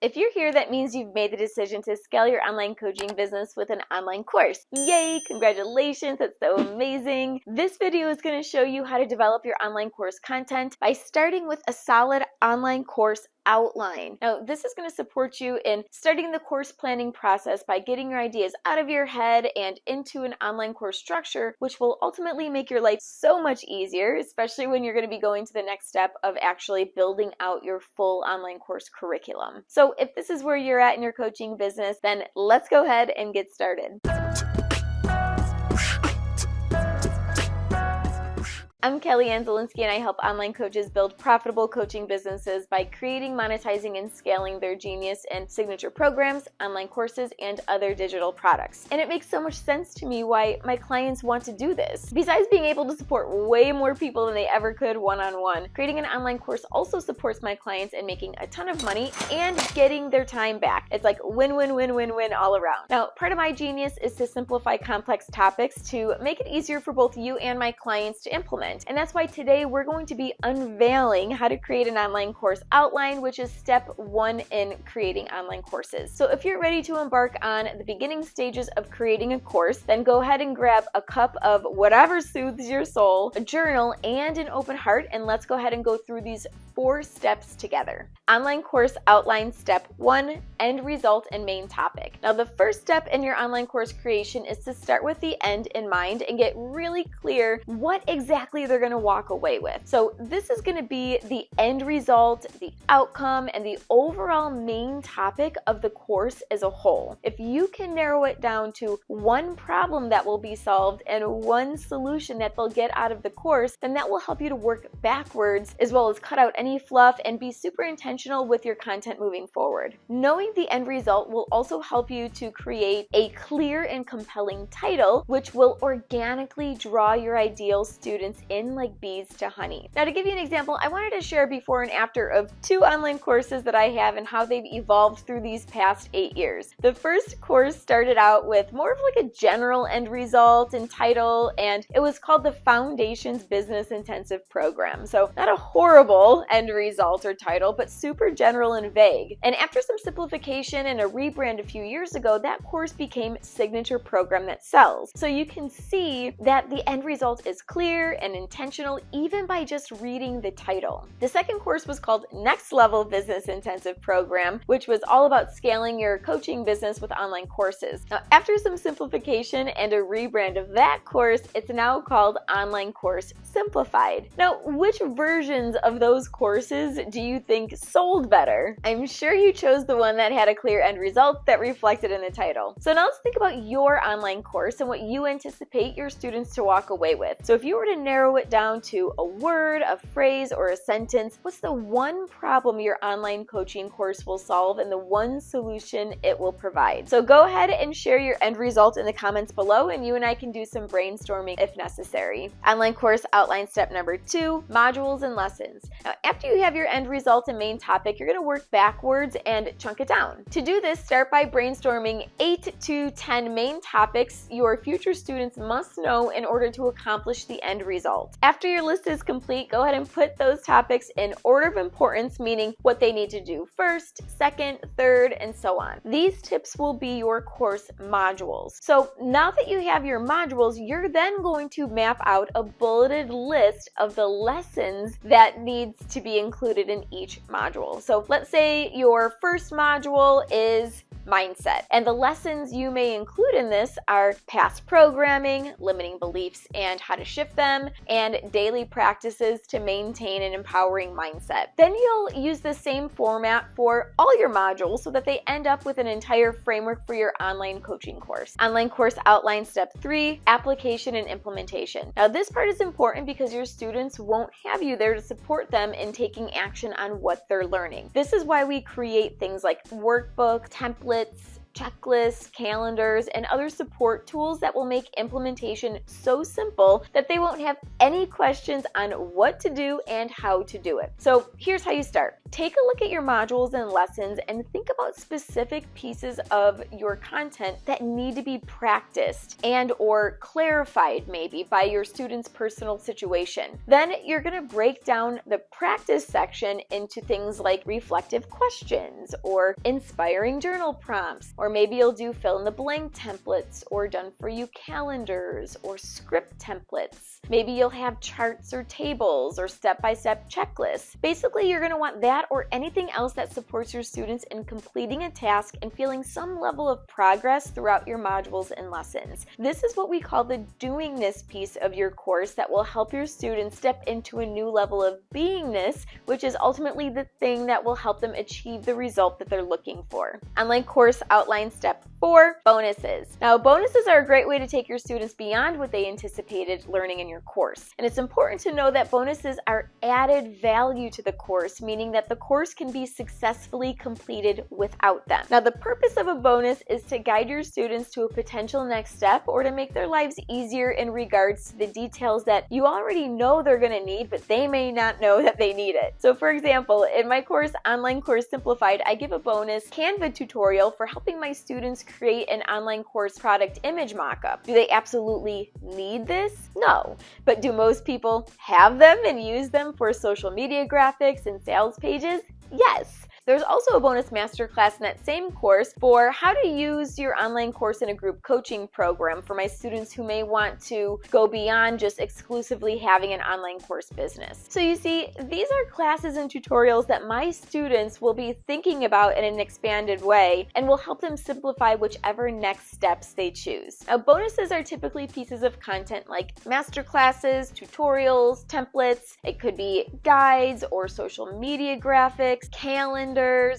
If you're here, that means you've made the decision to scale your online coaching business with an online course. Yay, congratulations, that's so amazing. This video is going to show you how to develop your online course content by starting with a solid online course outline. Now, this is going to support you in starting the course planning process by getting your ideas out of your head and into an online course structure, which will ultimately make your life so much easier, especially when you're going to be going to the next step of actually building out your full online course curriculum. So if this is where you're at in your coaching business, then let's go ahead and get started. I'm Kelly Ann Zielinski, and I help online coaches build profitable coaching businesses by creating, monetizing, and scaling their genius and signature programs, online courses, and other digital products. And it makes so much sense to me why my clients want to do this. Besides being able to support way more people than they ever could one-on-one, creating an online course also supports my clients in making a ton of money and getting their time back. It's like win, win, win, win, win all around. Now, part of my genius is to simplify complex topics to make it easier for both you and my clients to implement. And that's why today we're going to be unveiling how to create an online course outline, which is step one in creating online courses. So if you're ready to embark on the beginning stages of creating a course, then go ahead and grab a cup of whatever soothes your soul, a journal, and an open heart, and let's go ahead and go through these 4 steps together. Online course outline step 1, end result and main topic. Now, the first step in your online course creation is to start with the end in mind and get really clear what exactly they're going to walk away with. So this is going to be the end result, the outcome, and the overall main topic of the course as a whole. If you can narrow it down to one problem that will be solved and one solution that they'll get out of the course, then that will help you to work backwards as well as cut out any fluff and be super intentional with your content moving forward. Knowing the end result will also help you to create a clear and compelling title, which will organically draw your ideal students in like bees to honey. Now, to give you an example, I wanted to share before and after of 2 online courses that I have and how they've evolved through these past 8 years. The first course started out with more of like a general end result and title, and it was called the Foundations Business Intensive Program. So not a horrible end result or title, but super general and vague. And after some simplification and a rebrand a few years ago, that course became Signature Program That Sells. So you can see that the end result is clear and intentional even by just reading the title. The second course was called Next Level Business Intensive Program, which was all about scaling your coaching business with online courses. Now, after some simplification and a rebrand of that course, it's now called Online Course Simplified. Now, which versions of those courses do you think sold better? I'm sure you chose the one that had a clear end result that reflected in the title. So now let's think about your online course and what you anticipate your students to walk away with. So if you were to narrow it down to a word, a phrase, or a sentence, what's the one problem your online coaching course will solve and the one solution it will provide? So go ahead and share your end result in the comments below, and you and I can do some brainstorming if necessary. Online course outline step number 2, modules and lessons. Now, after you have your end result and main topic, you're going to work backwards and chunk it down. To do this, start by brainstorming 8 to 10 main topics your future students must know in order to accomplish the end result. After your list is complete, go ahead and put those topics in order of importance, meaning what they need to do first, second, third, and so on. These tips will be your course modules. So now that you have your modules, you're then going to map out a bulleted list of the lessons that needs to be included in each module. So let's say your first module is mindset, and the lessons you may include in this are past programming, limiting beliefs and how to shift them, and daily practices to maintain an empowering mindset. Then you'll use the same format for all your modules so that they end up with an entire framework for your online coaching course. Online course outline step 3, application and implementation. Now, this part is important because your students won't have you there to support them in taking action on what they're learning. This is why we create things like workbook, templates, checklists, calendars, and other support tools that will make implementation so simple that they won't have any questions on what to do and how to do it. So here's how you start. Take a look at your modules and lessons and think about specific pieces of your content that need to be practiced and or clarified maybe by your student's personal situation. Then you're going to break down the practice section into things like reflective questions or inspiring journal prompts, or maybe you'll do fill in the blank templates or done for you calendars or script templates. Maybe you'll have charts or tables or step-by-step checklists. Basically, you're going to want that or anything else that supports your students in completing a task and feeling some level of progress throughout your modules and lessons. This is what we call the doingness piece of your course that will help your students step into a new level of beingness, which is ultimately the thing that will help them achieve the result that they're looking for. Online course outline step 4, bonuses. Now, bonuses are a great way to take your students beyond what they anticipated learning in your course. And it's important to know that bonuses are added value to the course, meaning that the course can be successfully completed without them. Now, the purpose of a bonus is to guide your students to a potential next step or to make their lives easier in regards to the details that you already know they're going to need, but they may not know that they need it. So for example, in my course, Online Course Simplified, I give a bonus Canva tutorial for helping my students create an online course product image mockup. Do they absolutely need this? No. But do most people have them and use them for social media graphics and sales pages? Yes. There's also a bonus masterclass in that same course for how to use your online course in a group coaching program for my students who may want to go beyond just exclusively having an online course business. So you see, these are classes and tutorials that my students will be thinking about in an expanded way and will help them simplify whichever next steps they choose. Now, bonuses are typically pieces of content like masterclasses, tutorials, templates. It could be guides or social media graphics, calendars,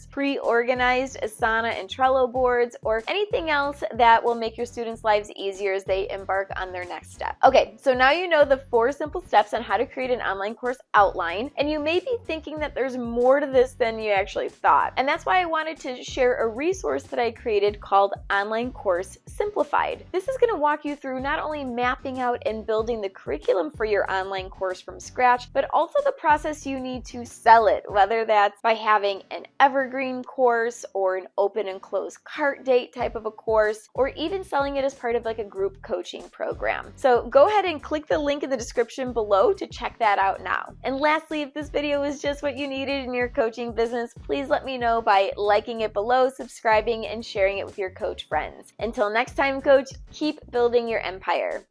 pre-organized Asana and Trello boards, or anything else that will make your students' lives easier as they embark on their next step. Okay, so now you know the 4 simple steps on how to create an online course outline, and you may be thinking that there's more to this than you actually thought. And that's why I wanted to share a resource that I created called Online Course Simplified. This is going to walk you through not only mapping out and building the curriculum for your online course from scratch, but also the process you need to sell it, whether that's by having an evergreen course or an open and close cart date type of a course, or even selling it as part of like a group coaching program. So go ahead and click the link in the description below to check that out now. And lastly, if this video is just what you needed in your coaching business, please let me know by liking it below, subscribing, and sharing it with your coach friends. Until next time, coach, keep building your empire.